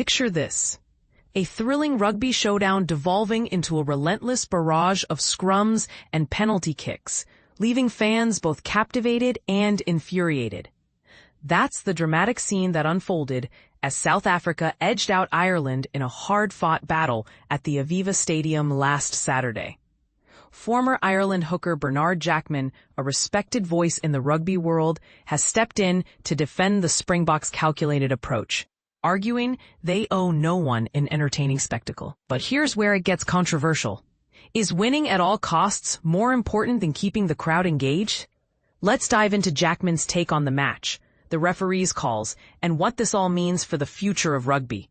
Picture this: a thrilling rugby showdown devolving into a relentless barrage of scrums and penalty kicks, leaving fans both captivated and infuriated. That's the dramatic scene that unfolded as South Africa edged out Ireland in a hard-fought battle at the Aviva Stadium last Saturday. Former Ireland hooker Bernard Jackman, a respected voice in the rugby world, has stepped in to defend the Springboks' calculated approach, arguing they owe no one an entertaining spectacle. But here's where it gets controversial. Is winning at all costs more important than keeping the crowd engaged? Let's dive into Jackman's take on the match, the referee's calls, and what this all means for the future of rugby.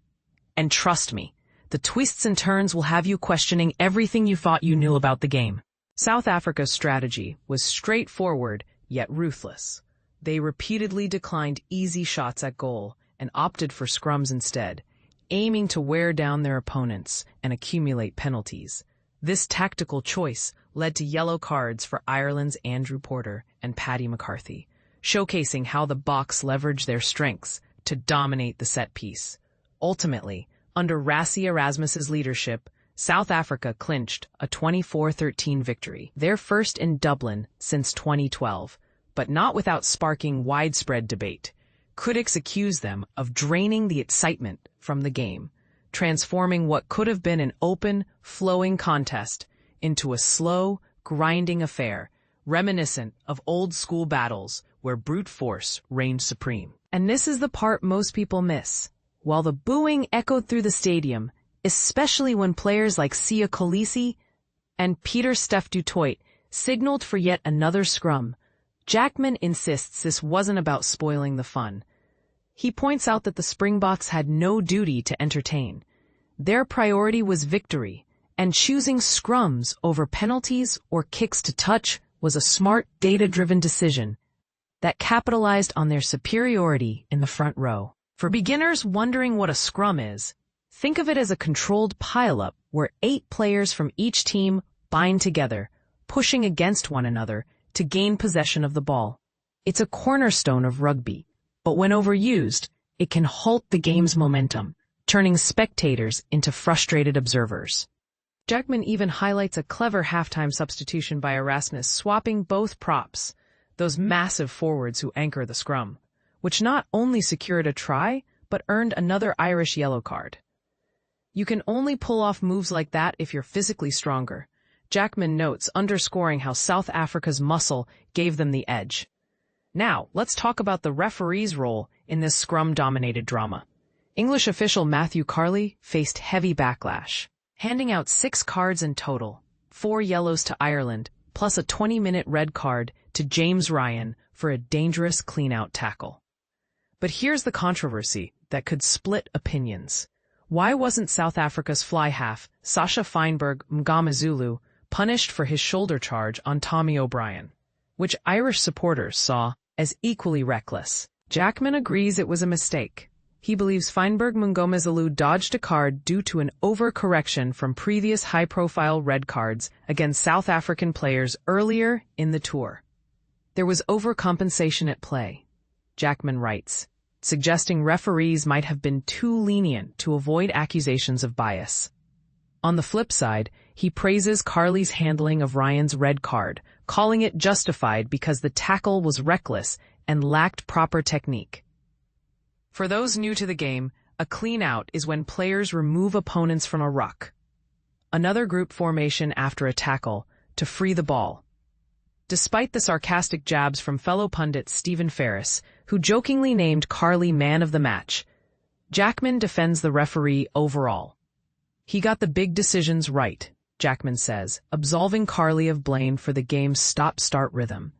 And trust me, the twists and turns will have you questioning everything you thought you knew about the game. South Africa's strategy was straightforward yet ruthless. They repeatedly declined easy shots at goal and opted for scrums instead, aiming to wear down their opponents and accumulate penalties. This tactical choice led to yellow cards for Ireland's Andrew Porter and Paddy McCarthy, showcasing how the Boks leveraged their strengths to dominate the set piece. Ultimately, under Rassie Erasmus's leadership, South Africa clinched a 24-13 victory, their first in Dublin since 2012, but not without sparking widespread debate. Critics accuse them of draining the excitement from the game, transforming what could have been an open, flowing contest into a slow, grinding affair, reminiscent of old-school battles where brute force reigned supreme. And this is the part most people miss. While the booing echoed through the stadium, especially when players like Siya Kolisi and Pieter-Steph signaled for yet another scrum, Jackman insists this wasn't about spoiling the fun. He points out that the Springboks had no duty to entertain. Their priority was victory, and choosing scrums over penalties or kicks to touch was a smart, data-driven decision that capitalized on their superiority in the front row. For beginners wondering what a scrum is, think of it as a controlled pileup where 8 players from each team bind together, pushing against one another to gain possession of the ball. It's a cornerstone of rugby, but when overused, it can halt the game's momentum, turning spectators into frustrated observers. Jackman even highlights a clever halftime substitution by Erasmus, swapping both props, those massive forwards who anchor the scrum, which not only secured a try, but earned another Irish yellow card. You can only pull off moves like that if you're physically stronger, Jackman notes, underscoring how South Africa's muscle gave them the edge. Now, let's talk about the referee's role in this scrum-dominated drama. English official Matthew Carley faced heavy backlash, handing out 6 cards in total, 4 yellows to Ireland, plus a 20-minute red card to James Ryan for a dangerous clean-out tackle. But here's the controversy that could split opinions. Why wasn't South Africa's fly half, Feinberg-Mngomezulu, punished for his shoulder charge on Tommy O'Brien, which Irish supporters saw as equally reckless? Jackman agrees it was a mistake. He believes Feinberg-Mngomezulu dodged a card due to an overcorrection from previous high-profile red cards against South African players earlier in the tour. There was overcompensation at play, Jackman writes, suggesting referees might have been too lenient to avoid accusations of bias. On the flip side, he praises Carley's handling of Ryan's red card, calling it justified because the tackle was reckless and lacked proper technique. For those new to the game, a clean-out is when players remove opponents from a ruck, another group formation after a tackle, to free the ball. Despite the sarcastic jabs from fellow pundit Stephen Ferris, who jokingly named Carley man of the match, Jackman defends the referee overall. He got the big decisions right, Jackman says, absolving Carley of blame for the game's stop-start rhythm.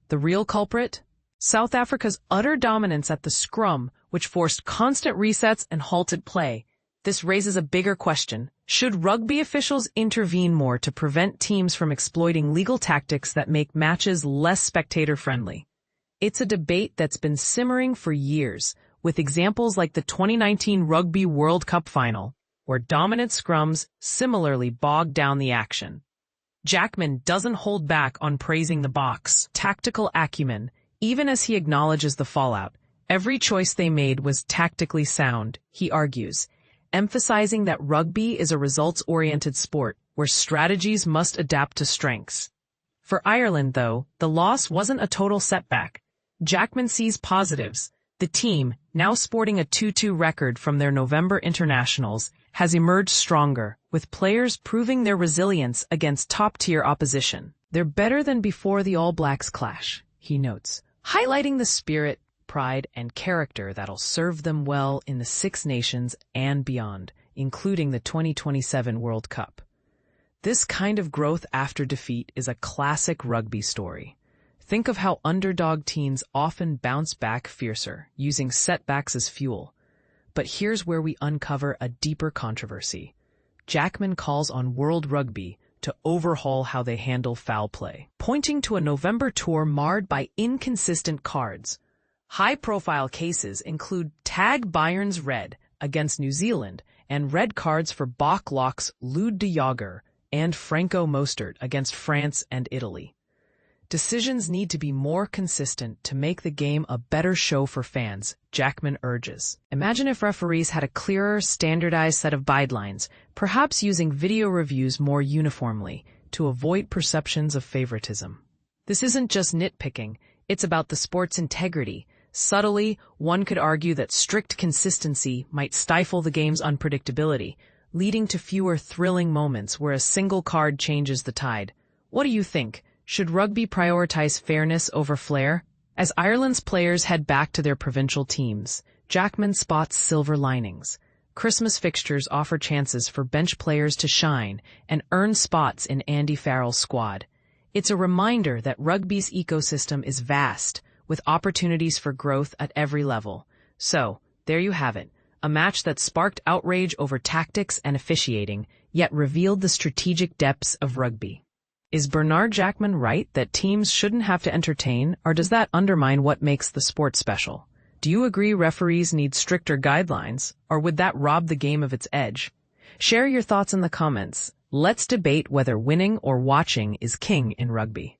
The real culprit? South Africa's utter dominance at the scrum, which forced constant resets and halted play. This raises a bigger question. Should rugby officials intervene more to prevent teams from exploiting legal tactics that make matches less spectator-friendly? It's a debate that's been simmering for years, with examples like the 2019 Rugby World Cup final, where dominant scrums similarly bogged down the action. Jackman doesn't hold back on praising the Boks' tactical acumen, even as he acknowledges the fallout, Every choice they made was tactically sound, he argues, emphasizing that rugby is a results-oriented sport where strategies must adapt to strengths. For Ireland, though, the loss wasn't a total setback. Jackman sees positives. The team, now sporting a 2-2 record from their November internationals, has emerged stronger, with players proving their resilience against top-tier opposition. They're better than before the All Blacks clash, he notes, highlighting the spirit, pride, and character that'll serve them well in the Six Nations and beyond, including the 2027 World Cup. This kind of growth after defeat is a classic rugby story. Think of how underdog teams often bounce back fiercer, using setbacks as fuel. But here's where we uncover a deeper controversy. Jackman calls on World Rugby to overhaul how they handle foul play, pointing to a November tour marred by inconsistent cards. High-profile cases include Tag Bayern's red against New Zealand and red cards for Bach Locke's Lude de Jager and Franco Mostert against France and Italy. Decisions need to be more consistent to make the game a better show for fans, Jackman urges. Imagine if referees had a clearer, standardized set of guidelines, perhaps using video reviews more uniformly to avoid perceptions of favoritism. This isn't just nitpicking, it's about the sport's integrity. Subtly, one could argue that strict consistency might stifle the game's unpredictability, leading to fewer thrilling moments where a single card changes the tide. What do you think? Should rugby prioritize fairness over flair? As Ireland's players head back to their provincial teams, Jackman spots silver linings. Christmas fixtures offer chances for bench players to shine and earn spots in Andy Farrell's squad. It's a reminder that rugby's ecosystem is vast, with opportunities for growth at every level. So, there you have it, a match that sparked outrage over tactics and officiating, yet revealed the strategic depths of rugby. Is Bernard Jackman right that teams shouldn't have to entertain, or does that undermine what makes the sport special? Do you agree referees need stricter guidelines, or would that rob the game of its edge? Share your thoughts in the comments. Let's debate whether winning or watching is king in rugby.